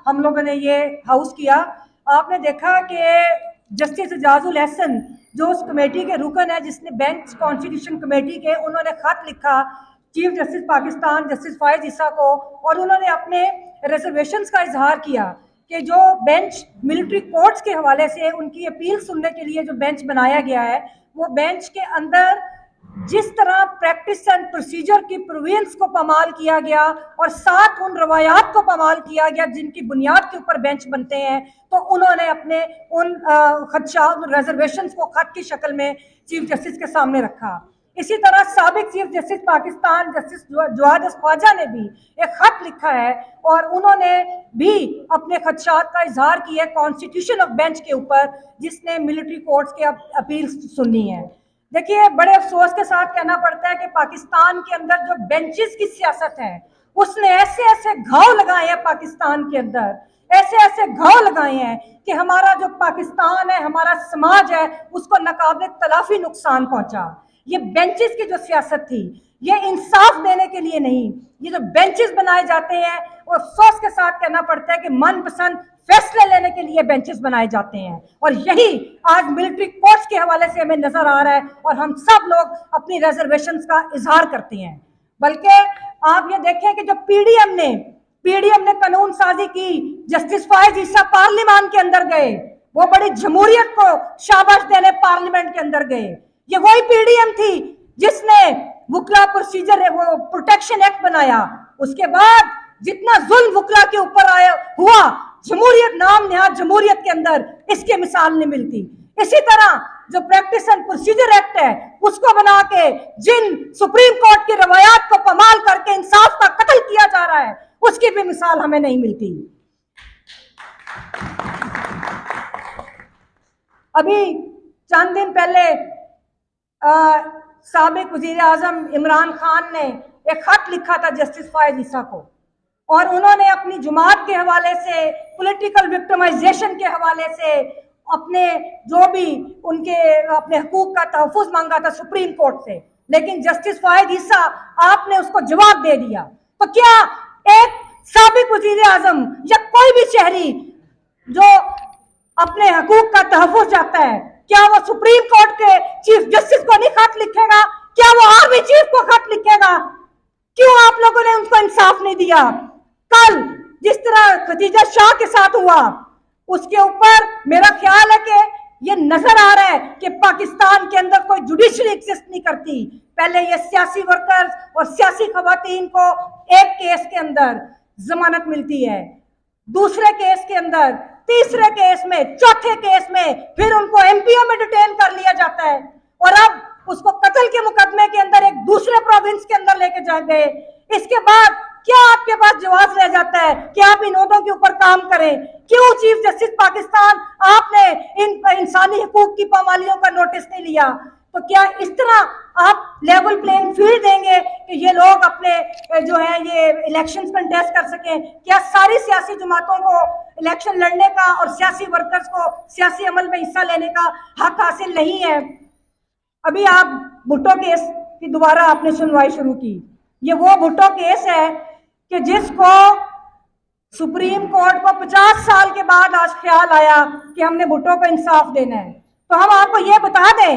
ہم لوگوں نے یہ ہاؤس کیا. آپ نے دیکھا کہ جسٹس اعجاز الحسن جو اس کمیٹی کے رکن ہے جس نے بینچ کانسٹیٹیوشن کمیٹی کے, انہوں نے خط لکھا چیف جسٹس پاکستان جسٹس فائز عیسیٰ کو, اور انہوں نے اپنے ریزرویشنز کا اظہار کیا کہ جو بینچ ملٹری کورٹس کے حوالے سے ان کی اپیل سننے کے لیے جو بینچ بنایا گیا ہے, وہ بینچ کے اندر جس طرح پریکٹس اینڈ پروسیجر کی پرووینس کو پامال کیا گیا اور ساتھ ان روایات کو پامال کیا گیا جن کی بنیاد کے اوپر بینچ بنتے ہیں, تو انہوں نے اپنے ان خدشات ریزرویشنز کو خط کی شکل میں چیف جسٹس کے سامنے رکھا. اسی طرح سابق چیف جسٹس پاکستان جسٹس جواد خواجہ نے بھی ایک خط لکھا ہے اور انہوں نے بھی اپنے خدشات کا اظہار کیا ہے کانسٹیٹیوشن آف بینچ کے اوپر جس نے ملٹری کورٹس کے اپیل سننی ہے. دیکھیے بڑے افسوس کے ساتھ کہنا پڑتا ہے کہ پاکستان کے اندر جو بینچز کی سیاست ہے اس نے ایسے ایسے گھاؤ لگائے ہیں پاکستان کے اندر, ایسے ایسے گھاؤ لگائے ہیں کہ ہمارا جو پاکستان ہے, ہمارا سماج ہے, اس کو ناقابل تلافی نقصان پہنچا. یہ بینچز کی جو سیاست تھی یہ انصاف دینے کے لیے نہیں, یہ جو بینچز بنائے جاتے ہیں وہ افسوس کے ساتھ کہنا پڑتا ہے کہ من پسند فیصلے لینے کے لیے بینچز بنائے جاتے ہیں, اور یہی آج ملٹری کورٹس کے حوالے سے ہمیں نظر آ رہا ہے اور ہم سب لوگ اپنی ریزرویشنز کا اظہار کرتے ہیں. بلکہ آپ یہ دیکھیں کہ جو پی ڈی ایم نے قانون سازی کی, جسٹس فائز عیسیٰ پارلیمان کے اندر گئے, وہ بڑی جمہوریت کو شاباش دینے پارلیمنٹ کے اندر گئے. یہ وہی پی ڈی ایم تھی جس نے وکلا پروسیجر وہ پروٹیکشن ایکٹ بنایا. اس کے بعد جتنا ظلم وکلا کے اوپر ہوا, جمہوریت نام نہاد جمہوریت کے اندر اس کی مثال نہیں ملتی. اسی طرح جو پریکٹس اینڈ پروسیجر ایکٹ ہے اس کو بنا کے جن سپریم کورٹ کی روایات کو پامال کر کے انصاف کا قتل کیا جا رہا ہے, اس کی بھی مثال ہمیں نہیں ملتی. ابھی چند دن پہلے سابق وزیر اعظم عمران خان نے ایک خط لکھا تھا جسٹس فائز عیسیٰ کو, اور انہوں نے اپنی جماعت کے حوالے سے, پولیٹیکل وکٹمائزیشن کے حوالے سے, اپنے جو بھی ان کے اپنے حقوق کا تحفظ مانگا تھا سپریم کورٹ سے, لیکن جسٹس فائز عیسیٰ آپ نے اس کو جواب دے دیا. تو کیا ایک سابق وزیر اعظم یا کوئی بھی شہری جو اپنے حقوق کا تحفظ چاہتا ہے, کیا وہ سپریم کورٹ کے چیف جسٹس کو نہیں خط لکھے گا؟ کیا وہ آرمی چیف کو خط لکھے گا؟ کیوں آپ لوگوں نے ان کو انصاف نہیں دیا؟ کل جس طرح خدیجہ شاہ کے ساتھ ہوا, اس کے اوپر میرا خیال ہے کہ یہ نظر آ رہا ہے کہ پاکستان کے اندر کوئی جوڈیشری ایگزسٹ نہیں کرتی. پہلے یہ سیاسی ورکرز اور سیاسی خواتین کو ایک کیس کے اندر ضمانت ملتی ہے, دوسرے کیس کے اندر, تیسرے کیس میں, چوتھے کیس میں پھر ان کو ایم پی او میں ڈیٹین کر لیا جاتا ہے, اور اب اس کو قتل کے مقدمے کے اندر ایک دوسرے پروونس کے اندر لے کے جا گئے. اس کے بعد کیا آپ کے پاس جواز رہ جاتا ہے کہ آپ ان عہدوں کے اوپر کام کریں؟ کیوں چیف جسٹس پاکستان آپ نے ان انسانی حقوق کی پامالیوں کا نوٹس نہیں لیا؟ تو کیا اس طرح آپ لیول پلینگ فیلڈ دیں گے کہ یہ لوگ اپنے جو ہے یہ الیکشنز کنٹیسٹ کر سکیں؟ کیا ساری سیاسی جماعتوں کو الیکشن لڑنے کا اور سیاسی ورکرز کو سیاسی عمل میں حصہ لینے کا حق حاصل نہیں ہے؟ ابھی آپ بھٹو کیس کی دوبارہ آپ نے سنوائی شروع کی. یہ وہ بھٹو کیس ہے کہ جس کو سپریم کورٹ کو 50 سال کے بعد آج خیال آیا کہ ہم نے بھٹو کو انصاف دینا ہے. تو ہم آپ کو یہ بتا دیں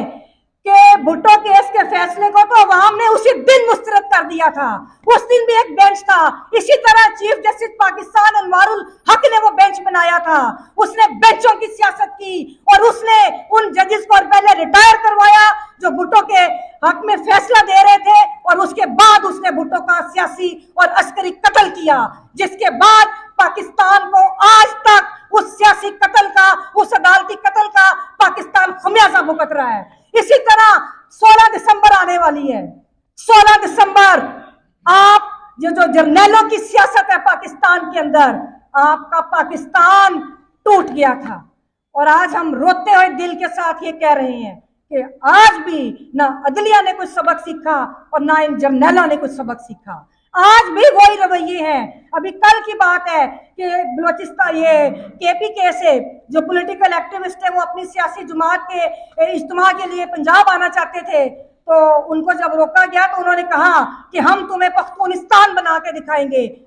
کہ بھٹو کیس کے فیصلے کو تو عوام نے اسی دن مسترد کر دیا تھا. اس دن بھی ایک بینچ تھا. اسی طرح چیف جسٹس پاکستان انوار الحق نے وہ بینچ بنایا تھا. اس نے بینچوں کی سیاست کی اور اس نے ان ججز کو پہلے ریٹائر کروایا جو بھٹو کے حق میں فیصلہ دے رہے تھے, اور اس کے بعد اس نے بھٹو کا سیاسی اور عسکری قتل کیا, جس کے بعد پاکستان کو آج تک اس سیاسی قتل کا, اس عدالتی قتل کا پاکستان خمیازہ بھگت رہا ہے. اسی طرح 16 دسمبر آنے والی ہے. 16 دسمبر آپ جو جرنیلوں کی سیاست ہے پاکستان کے اندر, آپ کا پاکستان ٹوٹ گیا تھا, اور آج ہم روتے ہوئے دل کے ساتھ یہ کہہ رہے ہیں کہ آج بھی نہ عدلیہ نے کچھ سبق سیکھا اور نہ ان جرنیلوں نے کچھ سبق سیکھا. آج بھی وہی رویے ہیں. ابھی کل کی بات ہے کہ بلوچستان یہ کے پی کے سے جو پولیٹیکل ایکٹیوسٹ ہیں وہ اپنی سیاسی جماعت کے اجتماع کے لیے پنجاب آنا چاہتے تھے, تو ان کو جب روکا گیا تو انہوں نے کہا کہ ہم تمہیں پختونستان بنا کے دکھائیں گے.